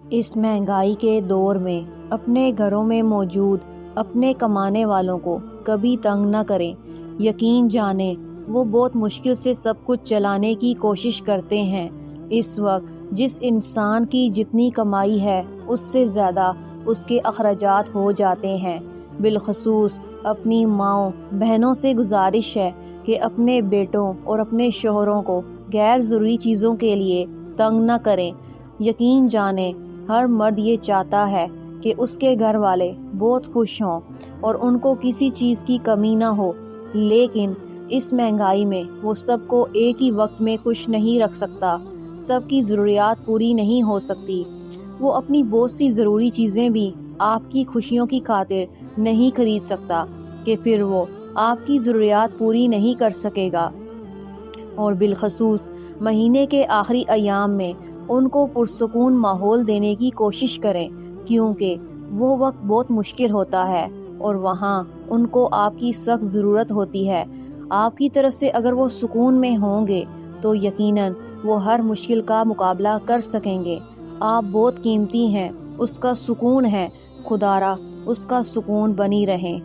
اس مہنگائی کے دور میں اپنے گھروں میں موجود اپنے کمانے والوں کو کبھی تنگ نہ کریں۔ یقین جانیں وہ بہت مشکل سے سب کچھ چلانے کی کوشش کرتے ہیں۔ اس وقت جس انسان کی جتنی کمائی ہے اس سے زیادہ اس کے اخراجات ہو جاتے ہیں۔ بالخصوص اپنی ماؤں بہنوں سے گزارش ہے کہ اپنے بیٹوں اور اپنے شوہروں کو غیر ضروری چیزوں کے لیے تنگ نہ کریں۔ یقین جانیں ہر مرد یہ چاہتا ہے کہ اس کے گھر والے بہت خوش ہوں اور ان کو کسی چیز کی کمی نہ ہو، لیکن اس مہنگائی میں وہ سب کو ایک ہی وقت میں خوش نہیں رکھ سکتا، سب کی ضروریات پوری نہیں ہو سکتی۔ وہ اپنی بہت سی ضروری چیزیں بھی آپ کی خوشیوں کی خاطر نہیں خرید سکتا کہ پھر وہ آپ کی ضروریات پوری نہیں کر سکے گا۔ اور بالخصوص مہینے کے آخری ایام میں ان کو پرسکون ماحول دینے کی کوشش کریں، کیونکہ وہ وقت بہت مشکل ہوتا ہے اور وہاں ان کو آپ کی سخت ضرورت ہوتی ہے۔ آپ کی طرف سے اگر وہ سکون میں ہوں گے تو یقیناً وہ ہر مشکل کا مقابلہ کر سکیں گے۔ آپ بہت قیمتی ہیں، اس کا سکون ہے، خدا را اس کا سکون بنی رہیں۔